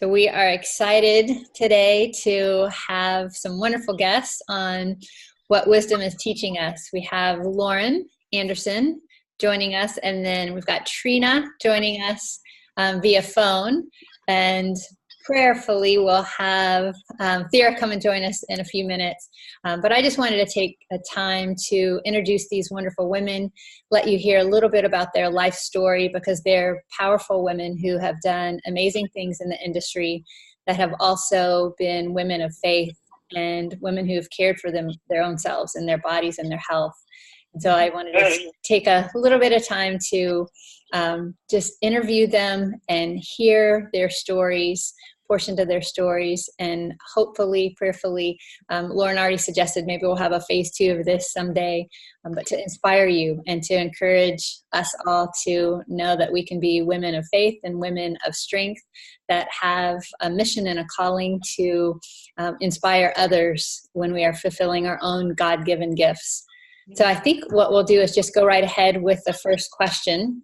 So we are excited today to have some wonderful guests on what wisdom is teaching us. We have Lauren Anderson joining us, and then we've got Trina joining us via phone, and prayerfully we'll have Thea come and join us in a few minutes. But I just wanted to take a time to introduce these wonderful women, let you hear a little bit about their life story, because they're powerful women who have done amazing things in the industry, that have also been women of faith and women who have cared for their own selves and their bodies and their health. And so I wanted to take a little bit of time to just interview them and hear their stories, portions of their stories, and hopefully, prayerfully, Lauren already suggested maybe we'll have a phase 2 of this someday, but to inspire you and to encourage us all to know that we can be women of faith and women of strength that have a mission and a calling to inspire others when we are fulfilling our own God-given gifts. So I think what we'll do is just go right ahead with the first question.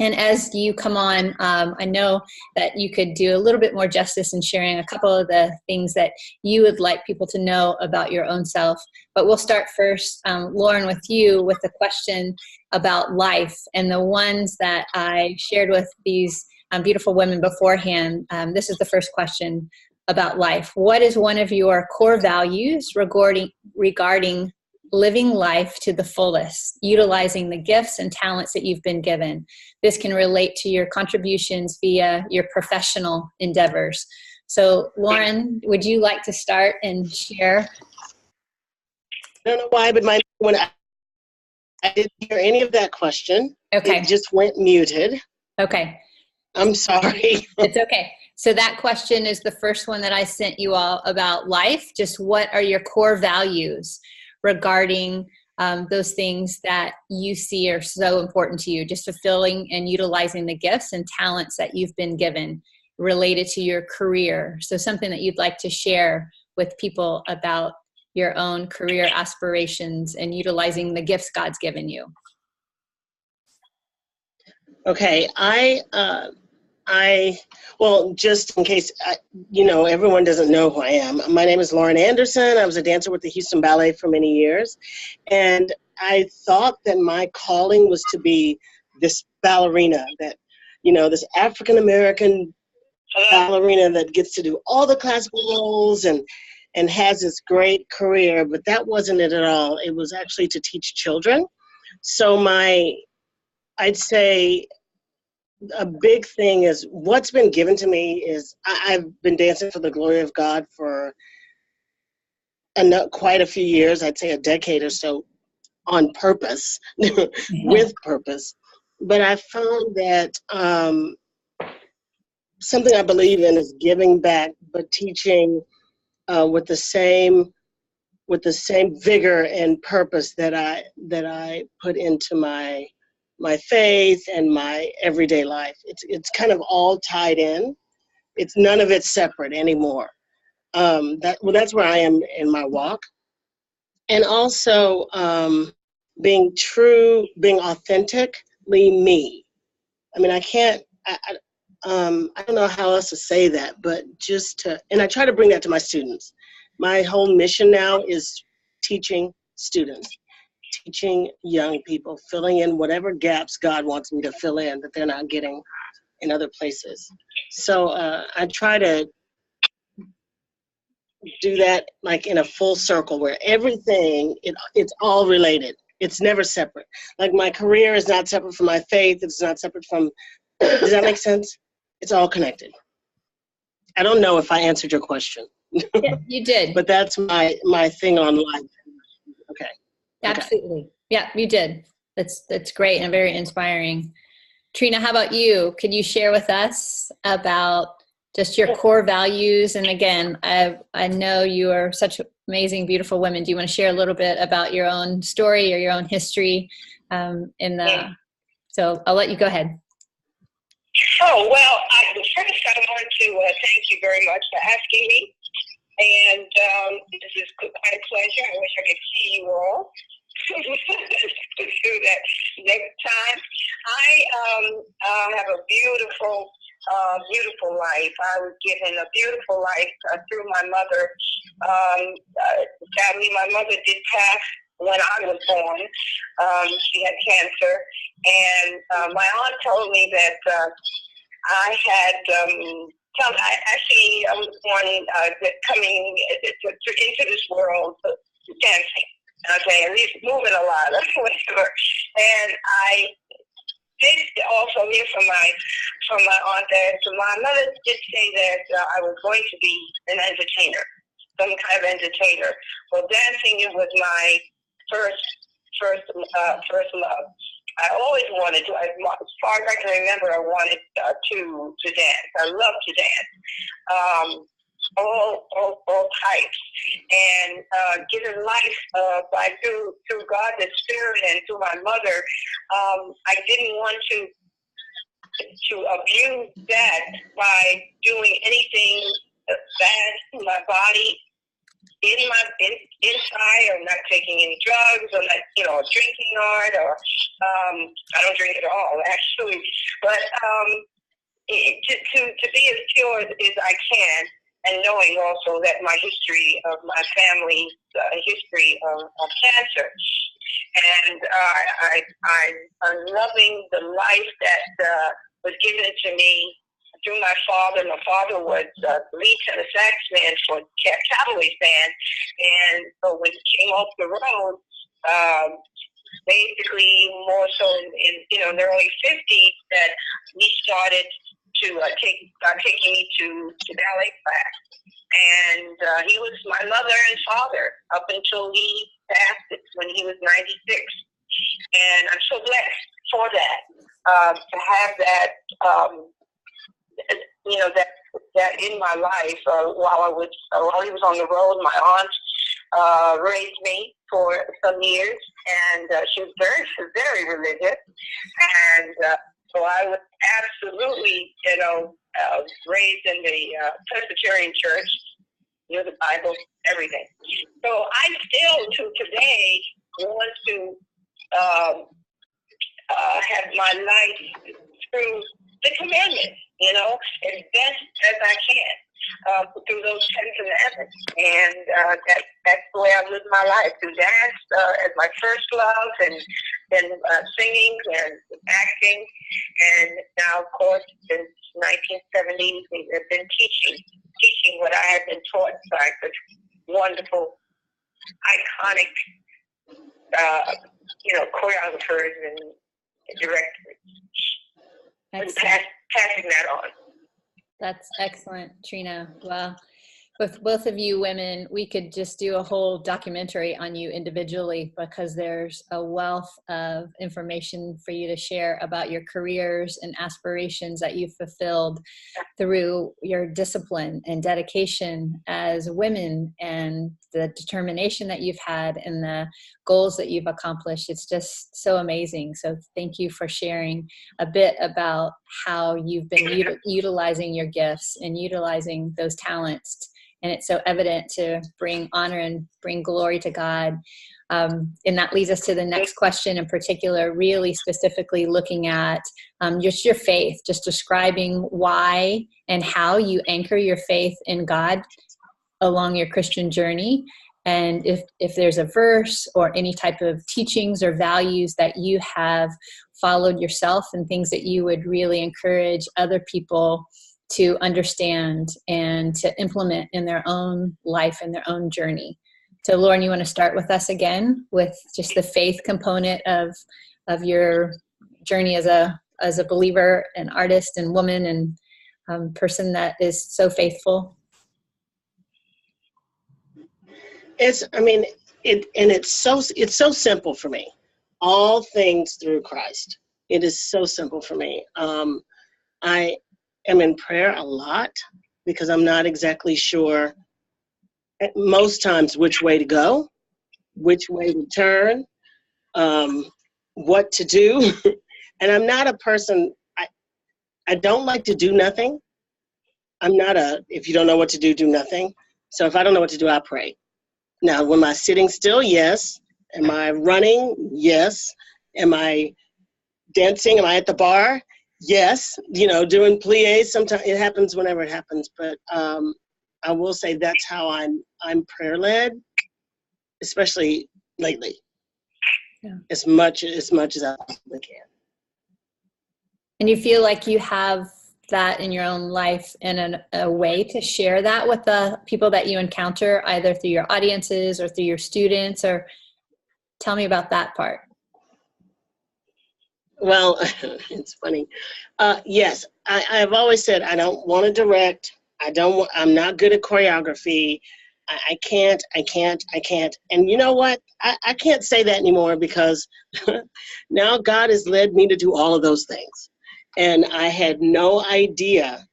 And as you come on, I know that you could do a little bit more justice in sharing a couple of the things that you would like people to know about your own self. But we'll start first, Lauren, with you with the question about life. And the ones that I shared with these beautiful women beforehand, this is the first question about life. What is one of your core values regarding living life to the fullest, utilizing the gifts and talents that you've been given? This can relate to your contributions via your professional endeavors. So, Lauren, would you like to start and share? I don't know why, but when I didn't hear any of that question. Okay. It just went muted. Okay. I'm sorry. It's okay. So that question is the first one that I sent you all about life. Just what are your core values regarding those things that you see are so important to you, just fulfilling and utilizing the gifts and talents that you've been given related to your career. So something that you'd like to share with people about your own career aspirations and utilizing the gifts God's given you. Okay, well, just in case, everyone doesn't know who I am. My name is Lauren Anderson. I was a dancer with the Houston Ballet for many years. And I thought that my calling was to be this ballerina that, this African-American ballerina that gets to do all the classical roles and has this great career. But that wasn't it at all. It was actually to teach children. So I'd say a big thing is what's been given to me is I've been dancing for the glory of God for quite a few years, I'd say a decade or so, on purpose, with purpose. But I found that something I believe in is giving back, but teaching with the same vigor and purpose that I put into my faith and my everyday life. It's kind of all tied in. It's none of it separate anymore. That's where I am in my walk. And also being true, being authentically me. I mean, I don't know how else to say that, but and I try to bring that to my students. My whole mission now is teaching students, teaching young people, filling in whatever gaps God wants me to fill in that they're not getting in other places. So I try to do that like in a full circle where everything, it's all related. It's never separate. Like my career is not separate from my faith. It's not separate from, does that make sense? It's all connected. I don't know if I answered your question. Yeah, you did. But that's my thing on life. Okay. Absolutely. Okay. Yeah, you did. That's great and very inspiring. Trina, how about you? Could you share with us about just your core values? And again, I know you are such amazing, beautiful women. Do you want to share a little bit about your own story or your own history? So I'll let you go ahead. Oh, well, first I want to thank you very much for asking me. And this is quite a pleasure. I wish I could see you all. Do that next time. I have a beautiful beautiful life. I was given a beautiful life through my mother. Sadly, my mother did pass when I was born. She had cancer, and my aunt told me that I had. I was born coming into this world dancing. Okay, at least moving a lot, whatever. And I did also hear from my aunt that my mother did say that I was going to be an entertainer, some kind of entertainer. Well, dancing was my first love. I always wanted to, as far as I can remember, I wanted to dance. I love to dance. All types, and given life by through God the Spirit and through my mother, I didn't want to abuse that by doing anything bad to my body inside, or not taking any drugs, or not drinking hard, or I don't drink at all actually, but to be as pure as I can. And knowing also that my history of my family's history of cancer, and I'm loving the life that was given to me through my father. My father was lead tenor sax man for Cowboys band, and so when he came off the road, basically more so in the early 50s, that we started to taking me to ballet class. And he was my mother and father up until he passed when he was 96. And I'm so blessed for that, to have that, that in my life while he was on the road. My aunt raised me for some years, and she was very religious, and so I was absolutely, raised in the Presbyterian church, the Bible, everything. So I still, to today, want to have my life through the commandments, as best as I can, through those 10 commandments. And that's the way I live my life, through dance as my first love, and then singing and acting. And now, of course, since 1970s, I've been teaching what I have been taught by such wonderful, iconic, choreographers and directors. And passing that on. That's excellent, Trina. Well, with both of you women, we could just do a whole documentary on you individually, because there's a wealth of information for you to share about your careers and aspirations that you've fulfilled through your discipline and dedication as women, and the determination that you've had and the goals that you've accomplished. It's just so amazing. So thank you for sharing a bit about how you've been utilizing your gifts and utilizing those talents. And it's so evident to bring honor and bring glory to God. And that leads us to the next question in particular, really specifically looking at just your faith, just describing why and how you anchor your faith in God along your Christian journey. And if there's a verse or any type of teachings or values that you have followed yourself, and things that you would really encourage other people to understand and to implement in their own life and their own journey. So Lauren, you want to start with us again with just the faith component of your journey as a believer, an artist and woman, and person that is so faithful? It's so simple for me. All things through Christ. It is so simple for me. I am in prayer a lot because I'm not exactly sure most times which way to go, which way to turn, what to do. And I'm not a person, I don't like to do nothing. I'm not if you don't know what to do nothing. So if I don't know what to do, I pray. Now, am I sitting still? Yes. Am I running? Yes. Am I dancing? Am I at the bar? Yes, doing pliés, sometimes it happens whenever it happens, but I will say that's how I'm prayer led, especially lately. Yeah. As much as I possibly can. And you feel like you have that in your own life and a way to share that with the people that you encounter, either through your audiences or through your students, or tell me about that part. Well, it's funny. Yes, I've always said I don't want to direct. I'm not good at choreography. I can't. And you know what? I can't say that anymore because now God has led me to do all of those things. And I had no idea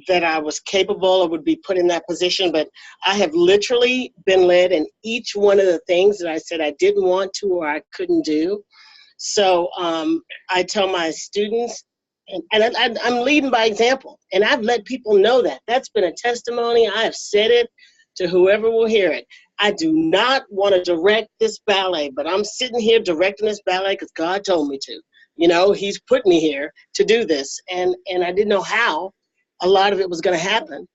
that I was capable or would be put in that position, but I have literally been led in each one of the things that I said I didn't want to or I couldn't do. So I tell my students, and I'm leading by example, and I've let people know that. That's been a testimony. I have said it to whoever will hear it. I do not want to direct this ballet, but I'm sitting here directing this ballet because God told me to. He's put me here to do this, and I didn't know how a lot of it was going to happen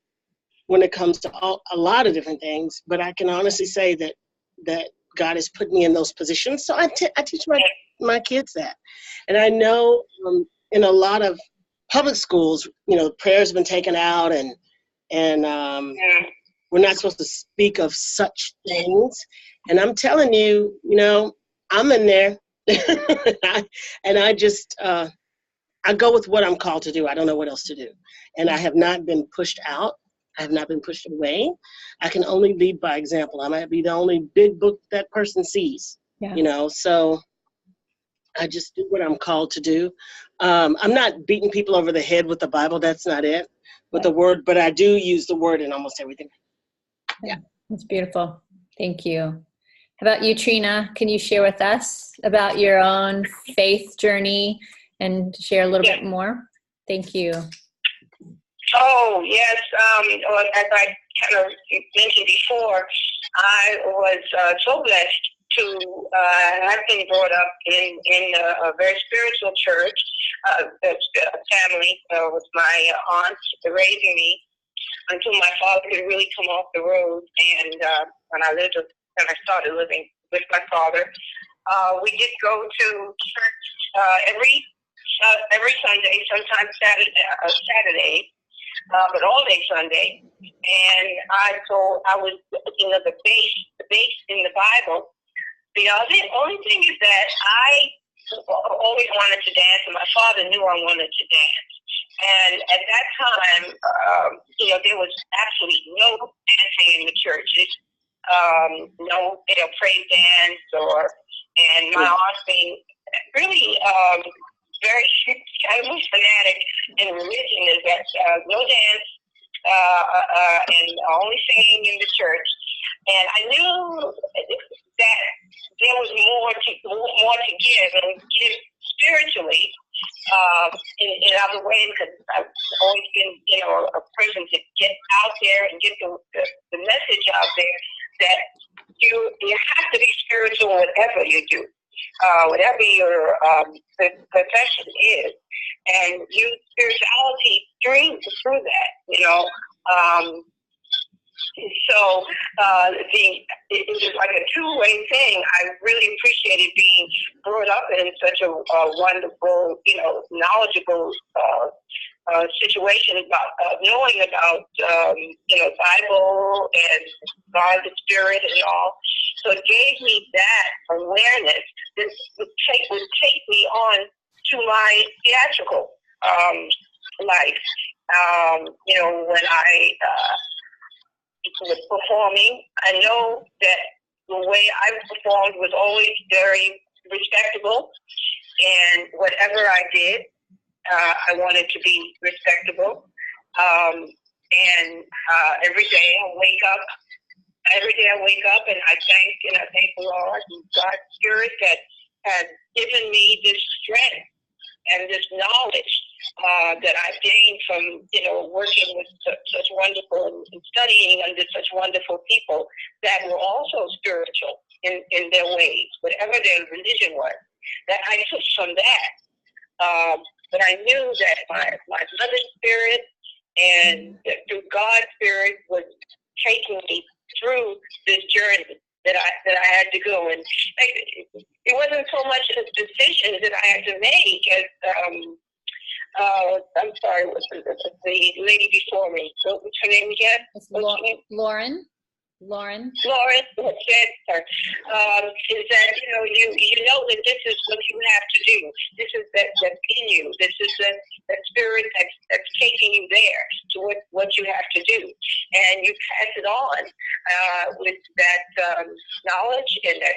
when it comes to a lot of different things. But I can honestly say that God has put me in those positions. So I teach my kids that. And I know in a lot of public schools, prayer's been taken out and we're not supposed to speak of such things. And I'm telling you, I'm in there. and I just, I go with what I'm called to do. I don't know what else to do. And I have not been pushed out. I have not been pushed away. I can only lead by example. I might be the only big book that person sees, so I just do what I'm called to do. I'm not beating people over the head with the Bible. That's not it. With the word, but I do use the word in almost everything. Yeah, that's beautiful. Thank you. How about you, Trina? Can you share with us about your own faith journey and share a little bit more? Thank you. Oh, yes. As I kind of mentioned before, I was so blessed to have been brought up in a very spiritual church, a family with my aunt raising me until my father could really come off the road. And when I started living with my father, we did go to church every Sunday, sometimes Saturday. But all day Sunday, and I was, the base in the Bible. The only thing is that I always wanted to dance, and my father knew I wanted to dance. And at that time, there was absolutely no dancing in the churches, no praise dance, and my aunt being really very kind of fanatic in religion is that no dance and only singing in the church. And I knew that there was more to give and give spiritually in other ways, because I've always been, a person to get out there and get the message out there that you have to be spiritual in whatever you do. Whatever your profession is, and use spirituality through that, So it was like a two-way thing. I really appreciated being brought up in such a wonderful, knowledgeable situation about knowing about Bible and God, the Spirit, and all. So it gave me that awareness that would take me on to my theatrical life. When I was performing, I know that the way I performed was always very respectable, and whatever I did, I wanted to be respectable. And every day I wake up and I thank the Lord and God's Spirit that has given me this strength and this knowledge that I've gained from, working with such wonderful and studying under such wonderful people that were also spiritual in their ways, whatever their religion was, that I took from that. but I knew that my mother's spirit and through God's spirit was taking me through this journey that I had to go. And it wasn't so much a decision that I had to make as I'm sorry, what's the lady before me? What's her name again? It's Lauren. Lauren had said, is that, you know that this is what you have to do. This is that's in you. This is that spirit that's taking you there to what you have to do. And you pass it on with that knowledge and that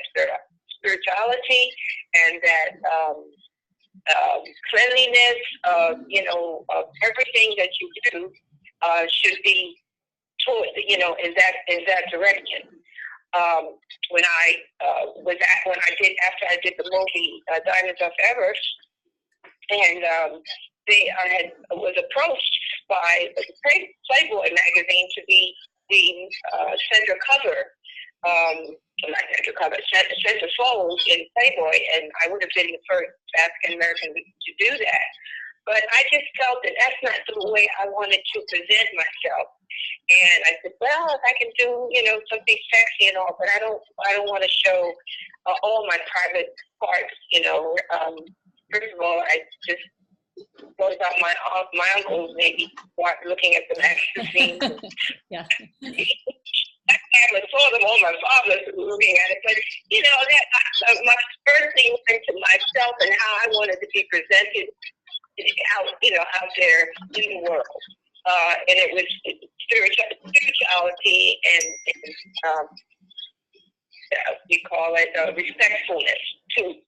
spirituality and that cleanliness of everything that you do should be toward, in that direction. After I did the movie Diamonds of Everest, and I was approached by Playboy magazine to be the center cover. Not center cover, center fold in Playboy, and I would have been the first African American to do that. But I just felt that that's not the way I wanted to present myself. And I said, well, if I can do, something sexy and all, but I don't want to show all my private parts. First of all, I just thought about my uncles maybe start looking at the magazines. Yeah. I saw them all, my father looking at it, but that my first thing went to myself and how I wanted to be presented out there in the world. And it was spirituality and we call it respectfulness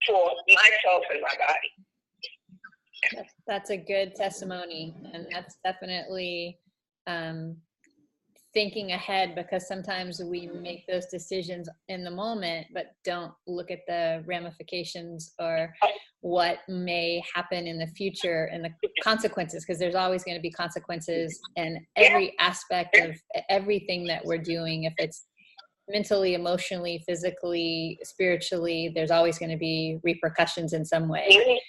for myself and my body. That's a good testimony, and that's definitely thinking ahead, because sometimes we make those decisions in the moment but don't look at the ramifications or what may happen in the future and the consequences, because there's always going to be consequences in every aspect of everything that we're doing. If it's mentally, emotionally, physically, spiritually, there's always going to be repercussions in some way.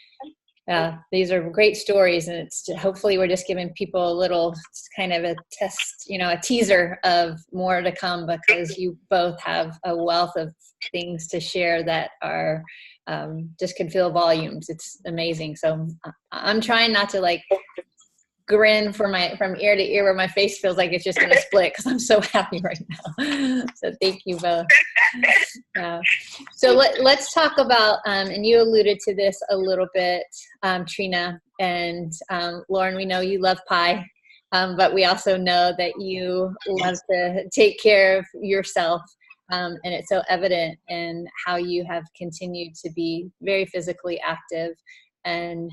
These are great stories, and hopefully we're just giving people a little kind of a test, a teaser of more to come, because you both have a wealth of things to share that are just can fill volumes. It's amazing. So I'm trying not to grin from ear to ear where my face feels like it's just going to split, because I'm so happy right now. So thank you both. So let's talk about, and you alluded to this a little bit, Trina and Lauren, we know you love pie, but we also know that you love to take care of yourself. And it's so evident in how you have continued to be very physically active and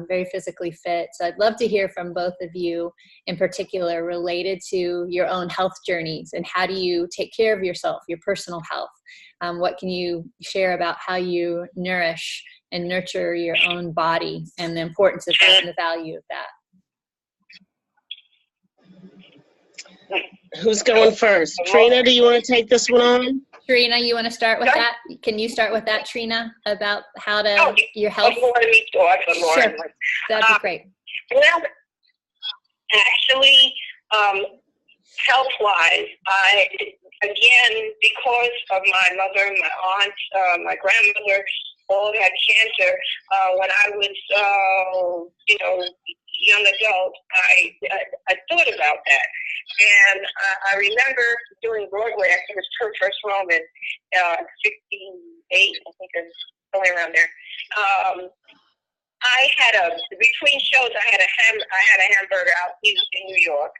very physically fit. So I'd love to hear from both of you in particular related to your own health journeys, and how do you take care of yourself, your personal health? What can you share about how you nourish and nurture your own body and the importance of that and the value of that? Who's going first? Trina, do you want to take this one on? Trina, you want to start with that? Can you start with that, Trina, about how to your health? You want me to start, sure, that'd be great. Well, actually, health-wise, again, because of my mother, my aunt, my grandmother, all had cancer. When I was, young adult, I thought about that. And I remember doing Broadway, I think it was Church First Roman, 68, I think it's somewhere around there. I had between shows, I had a hamburger out in New York.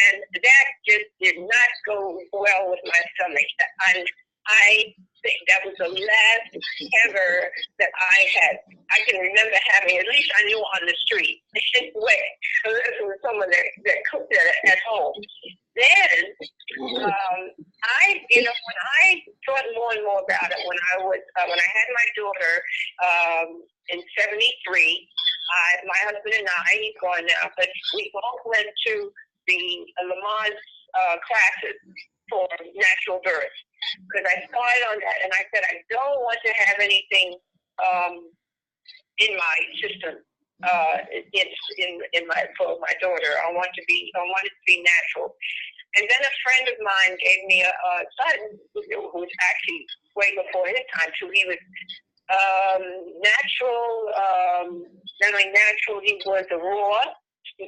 And that just did not go well with my stomach. I think that was the last hamburger that I had. I can remember having, at least I knew on the street, wet, unless it was someone that cooked it at home. Then, when I thought more and more about it, when I had my daughter in '73, my husband and I, he's gone now, but we both went to the Lamaze classes for natural birth, because I started on that, and I said I don't want to have anything in my system for my daughter. I wanted it to be natural. And then a friend of mine gave me a son who was actually way before his time too. He was natural, not only natural, he was a raw.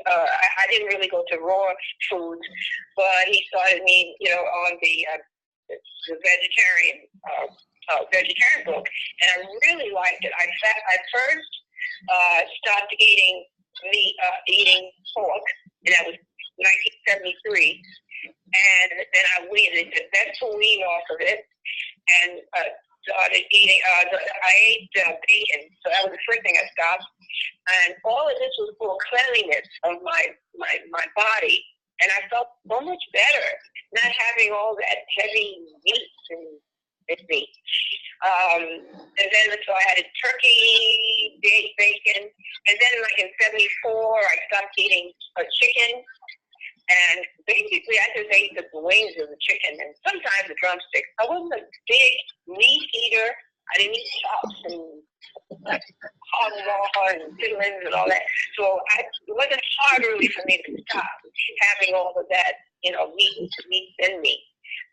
I didn't really go to raw foods, but he started me, on the vegetarian book, and I really liked it. I first stopped eating meat, eating pork, and that was 1973, and then I weaned it. That's to wean off of it, and started eating. I ate bacon, so that was the first thing I stopped. And all of this was for cleanliness of my body, and I felt so much better not having all that heavy meat and meat. And then so I had a turkey, bacon, and then like in '74 I stopped eating chicken. And basically, I just ate the wings of the chicken and sometimes the drumsticks. I wasn't a big meat eater. I didn't eat chops and hog maw and chitlins and all that. So it wasn't hard really for me to stop having all of that, meat in me.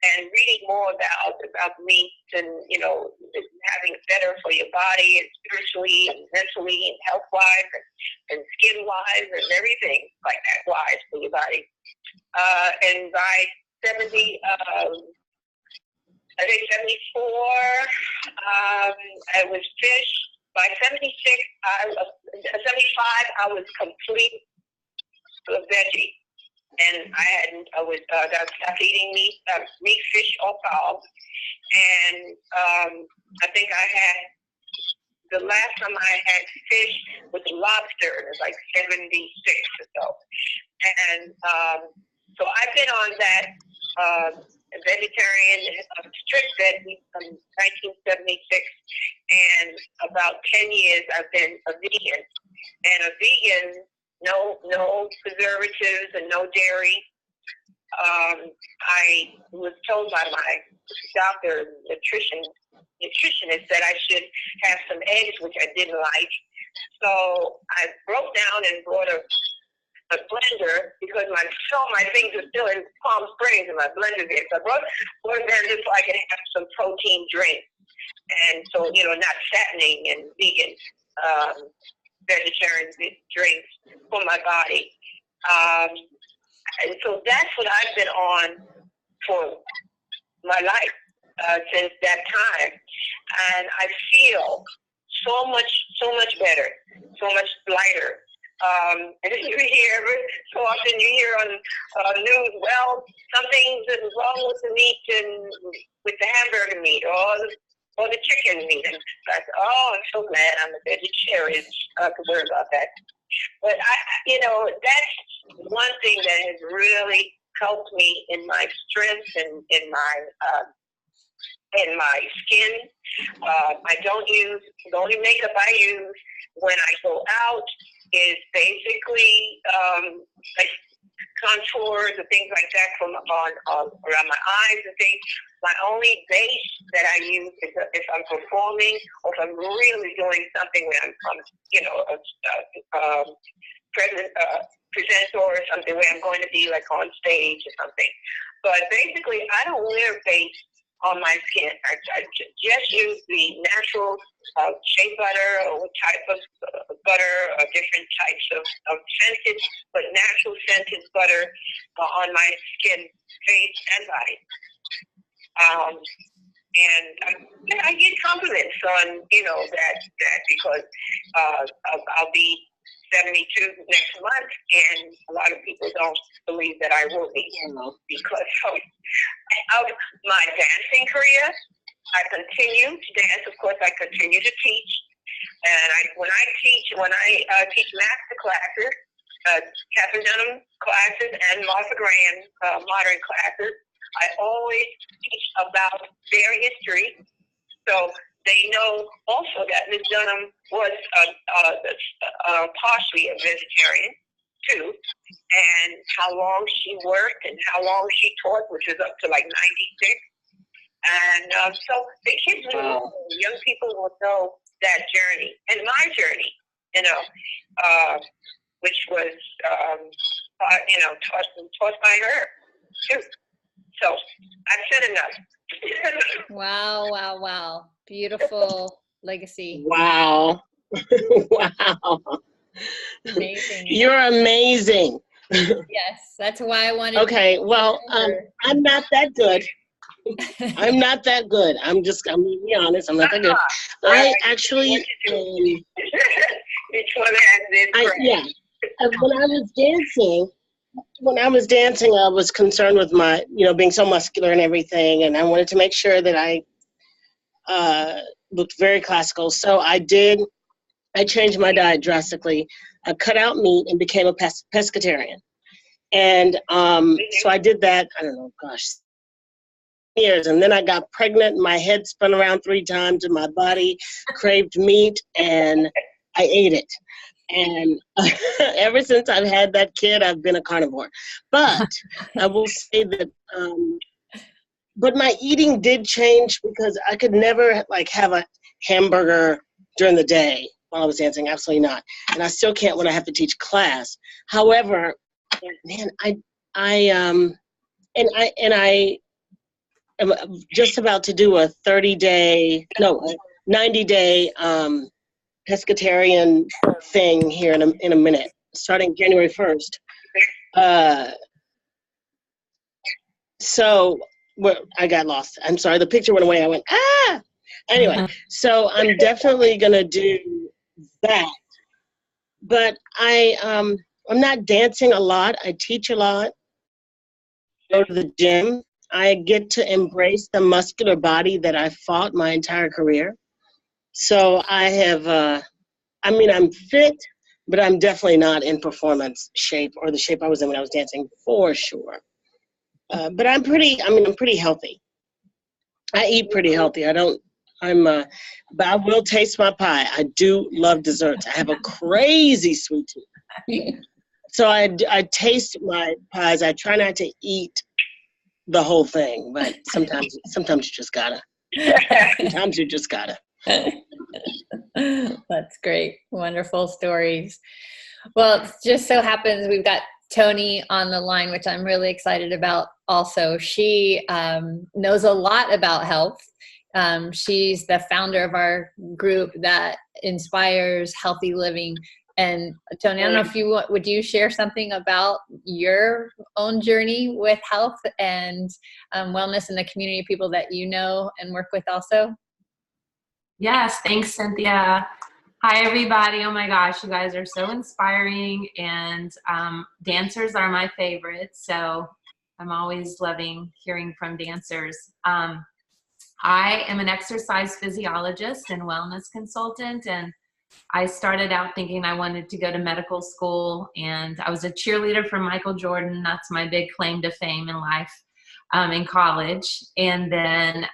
And reading more about meat and, having it better for your body and spiritually and mentally and health-wise and skin-wise and everything like that wise for your body. And by 70, I think 74, I was fish. By 76, 75, I was complete veggie. And I stopped eating meat, fish, or fowl. And I think the last time I had fish was lobster. It was like 76 or so. And so I've been on that vegetarian strict veg from 1976, and about 10 years I've been a vegan. And a vegan, no preservatives and no dairy. I was told by my doctor, nutritionist, that I should have some eggs, which I didn't like. So I broke down and bought a blender because my things are still in Palm Springs and my blender's there. So I brought one blender so I could have some protein drink. And so, not fattening and vegan vegetarian drinks for my body. And so that's what I've been on for my life since that time. And I feel so much better, so much lighter. And you hear, so often you hear on news, well, something's wrong with the meat and with the hamburger meat or the chicken meat. And I said, I'm so glad I'm a vegetarian. I could worry about that. But that's one thing that has really helped me in my strength and in my skin. The only makeup I use when I go out is basically like contours and things like that from around my eyes and things. My only base that I use is if I'm performing or if I'm really doing something where I'm presenter or something where I'm going to be like on stage or something. But basically, I don't wear base on my skin. I just use the natural shea butter or type of butter or different types of scented, but natural scented butter on my skin, face, and body. And I get compliments on, that because I'll be 72 next month, and a lot of people don't believe that I will be, because of my dancing career. I continue to dance. Of course, I continue to teach, and when I teach master classes, Catherine Dunham classes, and Martha Graham modern classes, I always teach about their history, so they know also that Ms. Dunham was partially a vegetarian too, and how long she worked and how long she taught, which is up to like 96. And so the kids will know, young people will know that journey and my journey you know, which was, you know, taught by her too. So I've said enough. Wow, wow, wow. Beautiful legacy. Wow. Wow. Amazing. You're amazing. Yes, that's why I wanted Okay, well, I'm not that good. I'm not that good. I'm gonna be honest, I'm not that good. I actually, each one has its craft. yeah. When I was dancing, I was concerned with my, being so muscular and everything, and I wanted to make sure that I looked very classical. So I changed my diet drastically. I cut out meat and became a pescatarian. And so I did that, I don't know, gosh, years. And then I got pregnant and my head spun around 3 times and my body craved meat and I ate it. And ever since I've had that kid, I've been a carnivore. But I will say that, but my eating did change because I could never have a hamburger during the day while I was dancing. Absolutely not. And I still can't when I have to teach class. However, man, I am just about to do a 90-day pescatarian thing here in a minute, starting January 1st. So I got lost. I'm sorry, the picture went away. I went, ah! Anyway, so I'm definitely going to do that. But I'm not dancing a lot. I teach a lot. Go to the gym. I get to embrace the muscular body that I fought my entire career. So I have, I'm fit, but I'm definitely not in performance shape or the shape I was in when I was dancing, for sure. But I'm pretty healthy. I eat pretty healthy. But I will taste my pie. I do love desserts. I have a crazy sweet tooth. So I taste my pies. I try not to eat the whole thing, but sometimes you just gotta. Sometimes you just gotta. That's great. Wonderful stories. Well, it just so happens we've got Tony on the line, which I'm really excited about also. She knows a lot about health. She's the founder of our group that inspires healthy living. And Tony, I don't know if would you share something about your own journey with health and wellness in the community of people that you know and work with also? Yes, thanks, Cynthia. Hi, everybody. Oh my gosh, you guys are so inspiring, and dancers are my favorites, so I'm always loving hearing from dancers. I am an exercise physiologist and wellness consultant, and I started out thinking I wanted to go to medical school, and I was a cheerleader for Michael Jordan. That's my big claim to fame in life, in college. And then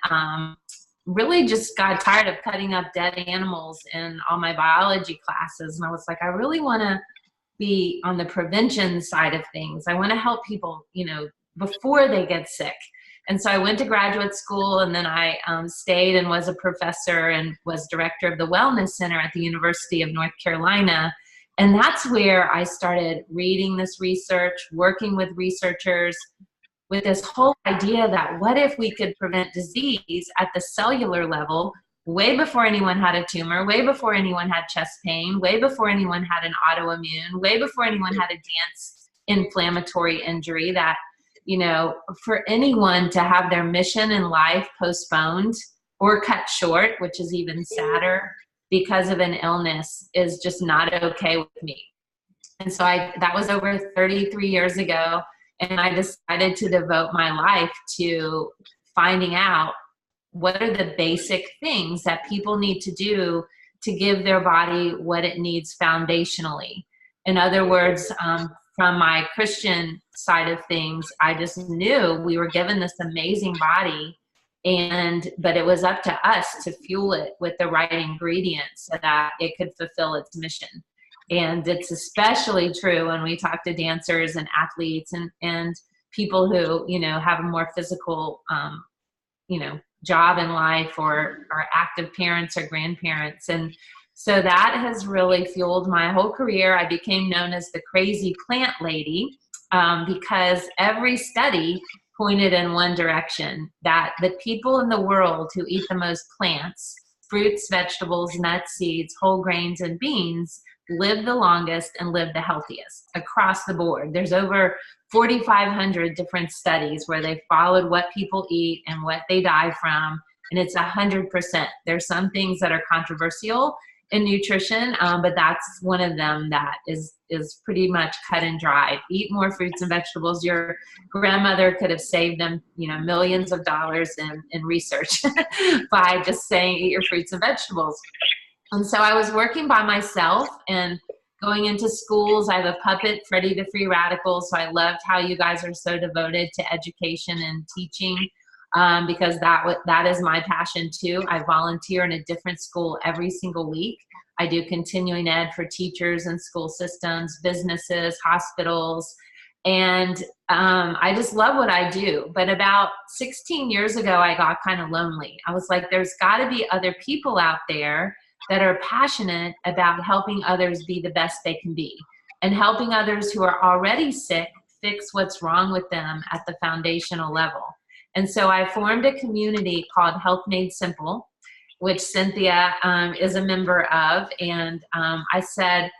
really just got tired of cutting up dead animals in all my biology classes. And I was like, I really want to be on the prevention side of things. I want to help people, before they get sick. And so I went to graduate school, and then I stayed and was a professor and was director of the Wellness Center at the University of North Carolina. And that's where I started reading this research, working with researchers, with this whole idea that what if we could prevent disease at the cellular level way before anyone had a tumor, way before anyone had chest pain, way before anyone had an autoimmune, way before anyone had a dance inflammatory injury, that for anyone to have their mission in life postponed or cut short, which is even sadder, because of an illness is just not okay with me. And so that was over 33 years ago. And I decided to devote my life to finding out what are the basic things that people need to do to give their body what it needs foundationally. In other words, from my Christian side of things, I just knew we were given this amazing body, but it was up to us to fuel it with the right ingredients so that it could fulfill its mission. And it's especially true when we talk to dancers and athletes and people who, have a more physical, job in life, or active parents or grandparents. And So that has really fueled my whole career. I became known as the crazy plant lady because every study pointed in one direction, that the people in the world who eat the most plants, fruits, vegetables, nuts, seeds, whole grains, and beans, live the longest and live the healthiest across the board. There's over 4,500 different studies where they followed what people eat and what they die from, and it's 100%. There's some things that are controversial in nutrition, but that's one of them that is pretty much cut and dried. Eat more fruits and vegetables. Your grandmother could have saved them, millions of dollars in research by just saying eat your fruits and vegetables. And so I was working by myself and going into schools. I have a puppet, Freddie the Free Radical, so I loved how you guys are so devoted to education and teaching, because that is my passion too. I volunteer in a different school every single week. I do continuing ed for teachers and school systems, businesses, hospitals, and I just love what I do. But about 16 years ago, I got kind of lonely. I was like, there's got to be other people out there that are passionate about helping others be the best they can be, and helping others who are already sick fix what's wrong with them at the foundational level. And so I formed a community called Health Made Simple, which Cynthia is a member of. And I said,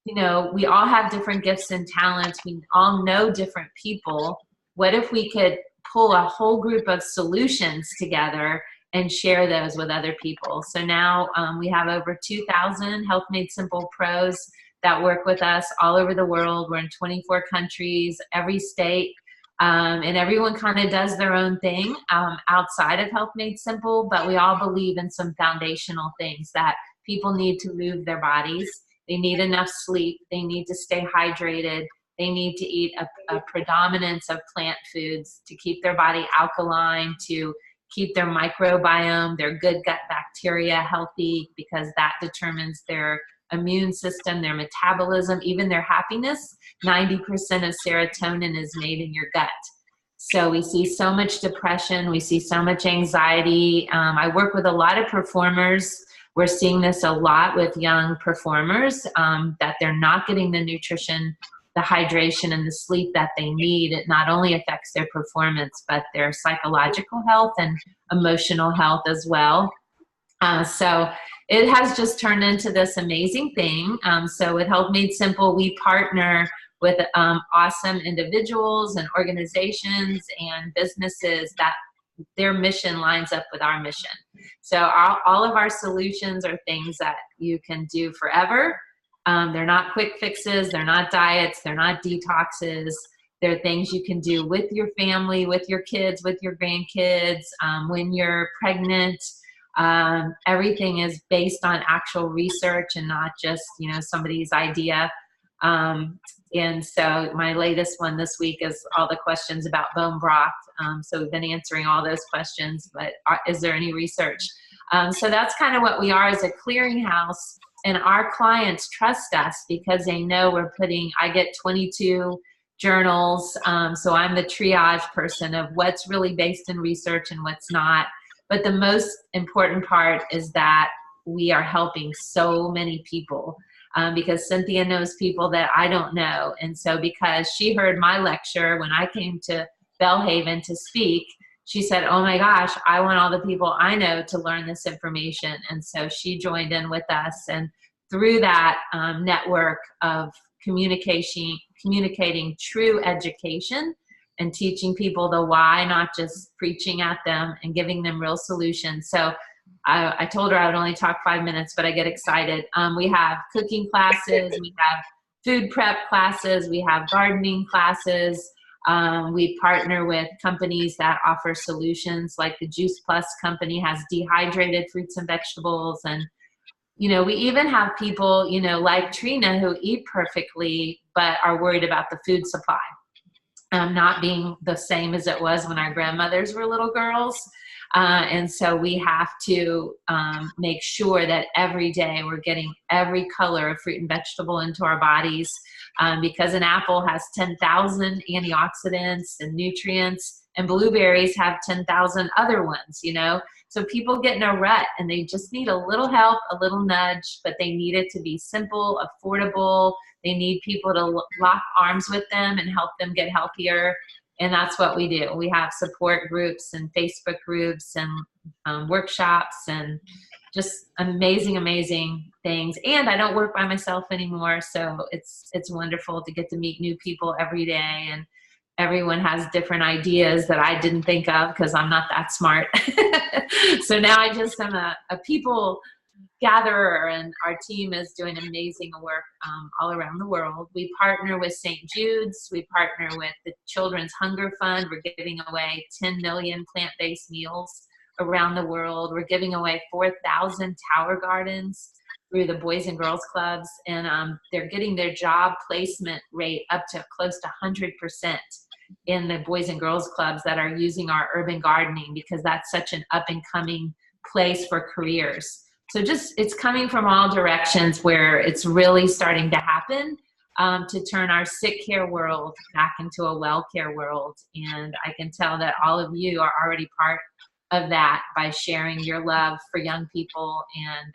we all have different gifts and talents. We all know different people. What if we could pull a whole group of solutions together and share those with other people? So now we have over 2,000 Health Made Simple pros that work with us all over the world. We're in 24 countries, every state. And everyone kind of does their own thing outside of Health Made Simple, but we all believe in some foundational things, that people need to move their bodies, they need enough sleep, they need to stay hydrated, they need to eat a predominance of plant foods to keep their body alkaline, to keep their microbiome, their good gut bacteria healthy, because that determines their immune system, their metabolism, even their happiness. 90% of serotonin is made in your gut. So we see so much depression, we see so much anxiety. I work with a lot of performers. We're seeing this a lot with young performers, that they're not getting the nutrition, the hydration, and the sleep that they need. It not only affects their performance, but their psychological health and emotional health as well. So it has just turned into this amazing thing. So with Health Made Simple, we partner with awesome individuals and organizations and businesses that their mission lines up with our mission. So all of our solutions are things that you can do forever. They're not quick fixes, they're not diets, they're not detoxes. They're things you can do with your family, with your kids, with your grandkids, when you're pregnant. Everything is based on actual research and not just, somebody's idea. And so my latest one this week is all the questions about bone broth. So we've been answering all those questions, but is there any research? So that's kind of what we are as a clearinghouse, and our clients trust us because they know I get 22 journals. So I'm the triage person of what's really based in research and what's not. But the most important part is that we are helping so many people, because Cynthia knows people that I don't know. And so because she heard my lecture when I came to Bellhaven to speak, she said, oh my gosh, I want all the people I know to learn this information. And so she joined in with us. And through that network of communicating true education and teaching people the why, not just preaching at them and giving them real solutions. So I told her I would only talk 5 minutes, but I get excited. We have cooking classes, we have food prep classes, we have gardening classes. We partner with companies that offer solutions, like the Juice Plus company has dehydrated fruits and vegetables. And, we even have people, like Trina, who eat perfectly, but are worried about the food supply not being the same as it was when our grandmothers were little girls. And so we have to make sure that every day we're getting every color of fruit and vegetable into our bodies, because an apple has 10,000 antioxidants and nutrients. and blueberries have 10,000 other ones, you know? So people get in a rut and they just need a little help, a little nudge, but they need it to be simple, affordable. They need people to lock arms with them and help them get healthier. And that's what we do. We have support groups and Facebook groups and workshops and just amazing, amazing things. And I don't work by myself anymore. So it's wonderful to get to meet new people every day. And everyone has different ideas that I didn't think of because I'm not that smart. So now I just am a people gatherer, and our team is doing amazing work all around the world. We partner with St. Jude's. We partner with the Children's Hunger Fund. We're giving away 10 million plant-based meals around the world. We're giving away 4,000 tower gardens through the Boys and Girls Clubs, and they're getting their job placement rate up to close to 100% in the Boys and Girls Clubs that are using our urban gardening, because that's such an up-and-coming place for careers. So just, it's coming from all directions where it's really starting to happen to turn our sick care world back into a well care world. And I can tell that all of you are already part of that by sharing your love for young people and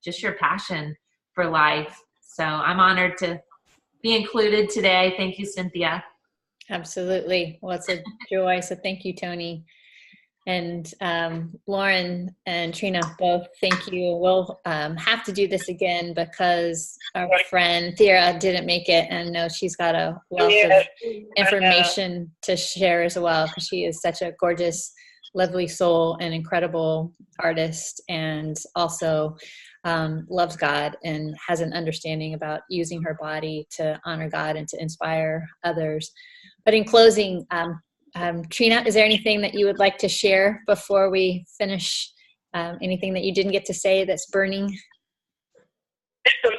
just your passion for life. So I'm honored to be included today. Thank you, Cynthia. Absolutely. Well, it's a joy. So thank you, Tony. And Lauren and Trina, both thank you. We'll have to do this again because our friend Thera didn't make it, and I know she's got a wealth of information to share as well, because she is such a gorgeous, lovely soul and incredible artist, and also loves God and has an understanding about using her body to honor God and to inspire others. But in closing, Trina, is there anything that you would like to share before we finish? Anything that you didn't get to say that's burning? To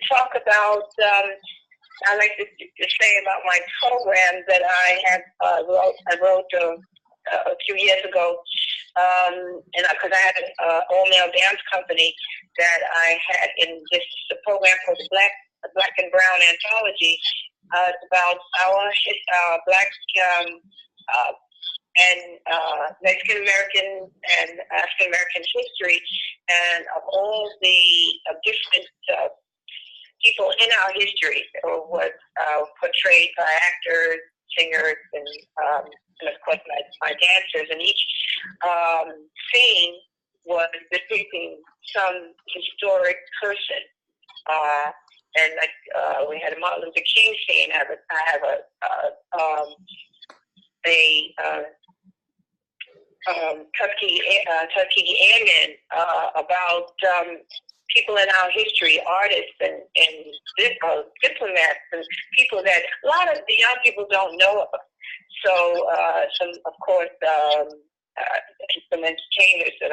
talk about, I like to say about my program that I wrote a few years ago, and because I had an all-male dance company that I had in this program called the Black and Brown Anthology. It's about our Black and Mexican American and African American history, and of all the different people in our history who was portrayed by actors, singers, and of course my dancers. And each scene was depicting some historic person. And we had a Martin Luther King scene. I have a Tuskegee Airmen about people in our history, artists and diplomats and people that a lot of the young people don't know about. So of course, some entertainers that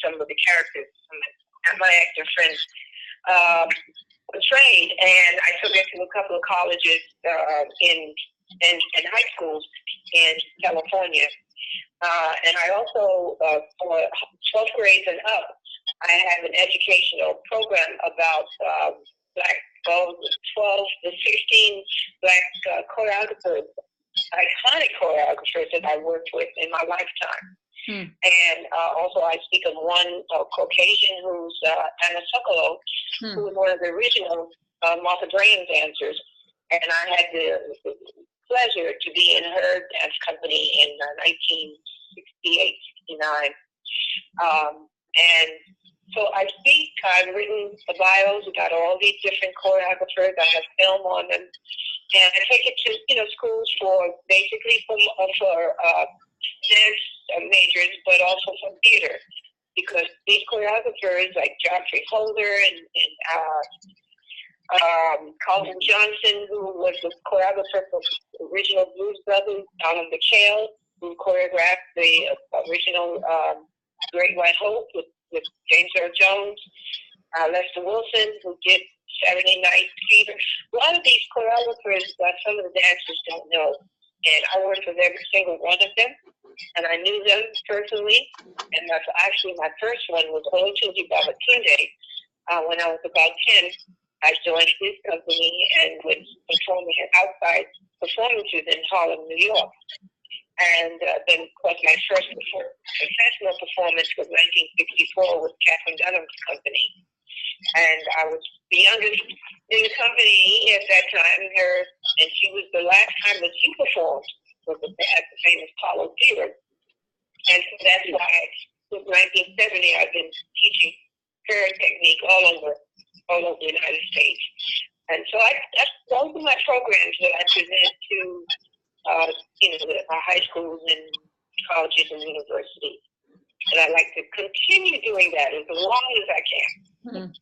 some of the characters, my actor friends portrayed, and I took it to a couple of colleges in high schools in California. And I also, for 12th grades and up, I have an educational program about 12 to 16 Black choreographers, iconic choreographers that I worked with in my lifetime. And also I speak of one Caucasian who's Anna Sokolow, who was one of the original Martha Graham dancers. And I had the pleasure to be in her dance company in 1968, 69. And so I speak, I've written the bios about all these different choreographers. I have film on them. And I take it to, schools basically for dance majors, but also for theater, because these choreographers like Geoffrey Holder and Carlton Johnson, who was the choreographer for the original Blues Brothers, Donald McHale, who choreographed the original Great White Hope with James Earl Jones, Lester Wilson, who did Saturday Night Fever. A lot of these choreographers, some of the dancers don't know. And I worked with every single one of them, and I knew them personally. And my first one was Olutunji Babatunde when I was about 10. I joined his company and was performing at outside performances in Harlem, New York. And then, of course, my first professional performance was 1964 with Catherine Dunham's company. And I was the youngest in the company at that time, and she was the last time that she performed was at the famous Apollo Theater. And so that's why, since 1970, I've been teaching prayer technique all over the United States. And so those are my programs that I present to, high schools and colleges and universities. And I like to continue doing that as long as I can.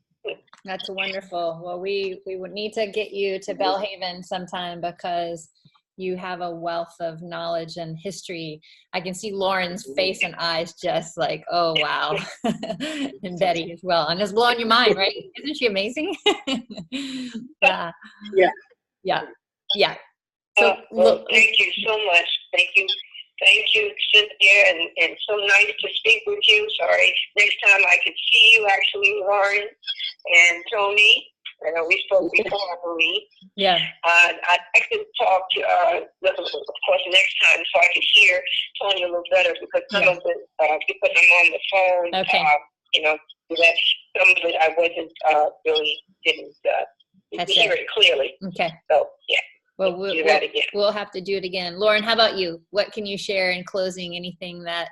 That's wonderful. Well, we would need to get you to Belhaven sometime because you have a wealth of knowledge and history. I can see Lauren's face and eyes just like, oh, wow. And Betty as well. And it's blowing your mind, right? Isn't she amazing? Yeah. So, well, thank you so much. Thank you, Cynthia, and so nice to speak with you. Sorry, next time I could see you, actually, Lauren and Tony. I know we spoke before, I believe. Yeah. I'd like to talk to, of course, next time so I could hear Tony a little better because some of it, because I'm on the phone, okay. That some of it I wasn't didn't hear it clearly. Okay. So, yeah. Well, we'll have to do it again. Lauren, how about you? What can you share in closing? Anything that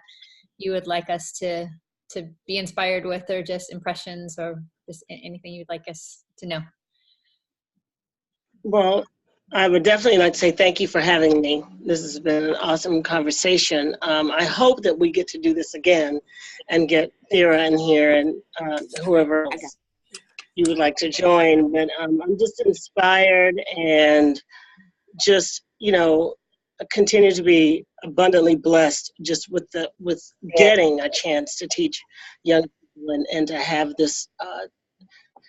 you would like us to be inspired with, or just impressions, or just anything you'd like us to know? Well, I would definitely like to say thank you for having me. This has been an awesome conversation. I hope that we get to do this again and get Thera in here and whoever else you would like to join. But I'm just inspired and just, continue to be abundantly blessed just with getting a chance to teach young people and to have this.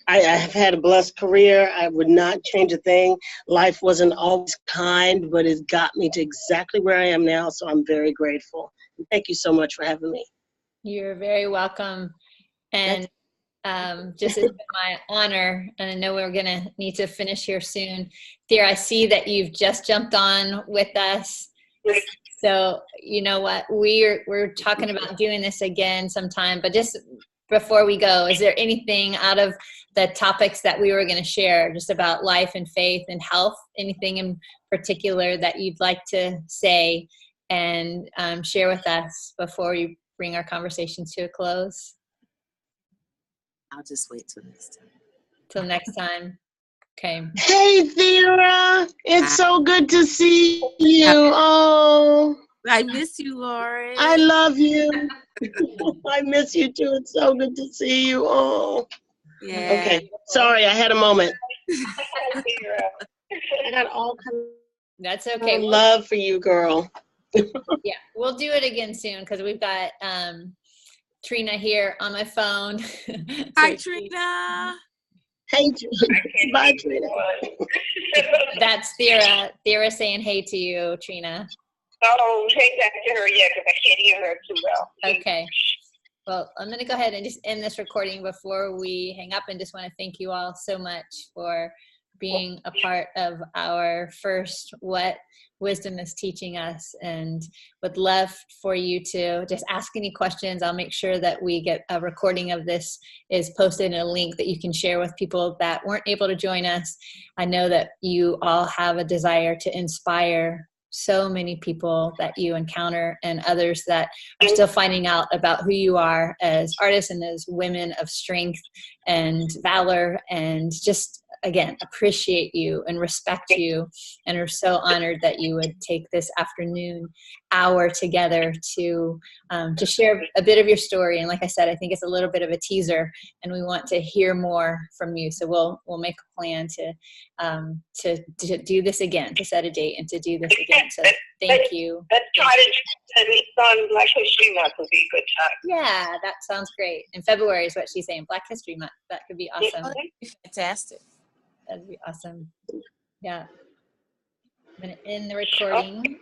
I have had a blessed career. I would not change a thing. Life wasn't always kind, but it got me to exactly where I am now. So I'm very grateful. Thank you so much for having me. You're very welcome. And just it's been my honor, and I know we're going to need to finish here soon. Thera, I see that you've just jumped on with us. So you know what? We're talking about doing this again sometime, but just before we go, is there anything out of the topics that we were going to share just about life and faith and health, anything in particular that you'd like to say and share with us before we bring our conversation to a close? I'll just wait till next time. Till next time. Okay. Hey, Thera. It's so good to see you. Oh, I miss you, Lauren. I love you. I miss you too. It's so good to see you. Oh. Yeah. Okay. Sorry, I had a moment. I got all kinds That's okay. of love for you, girl. Yeah, we'll do it again soon because we've got Trina here on my phone. Hi, Trina. Hey, bye, Trina. That's Thera. Thera saying hey to you, Trina. Oh, say that to her, yeah, because I can't hear her too well. Okay. Well, I'm going to go ahead and just end this recording before we hang up, and just want to thank you all so much for being a part of our first What Wisdom is Teaching Us, and would love for you to just ask any questions. I'll make sure that we get a recording of this is posted in a link that you can share with people that weren't able to join us. I know that you all have a desire to inspire so many people that you encounter and others that are still finding out about who you are as artists and as women of strength and valor, and just again appreciate you and respect you, and are so honored that you would take this afternoon hour together to share a bit of your story. And like I said, I think it's a little bit of a teaser, and we want to hear more from you. So we'll make a plan to do this again, to set a date and to do this again. So thank you. Let's try to at least on Black History Month would be a good time. Yeah, that sounds great. In February is what she's saying. Black History Month. That could be awesome. That'd be fantastic. That'd be awesome. Yeah. I'm going to end the recording.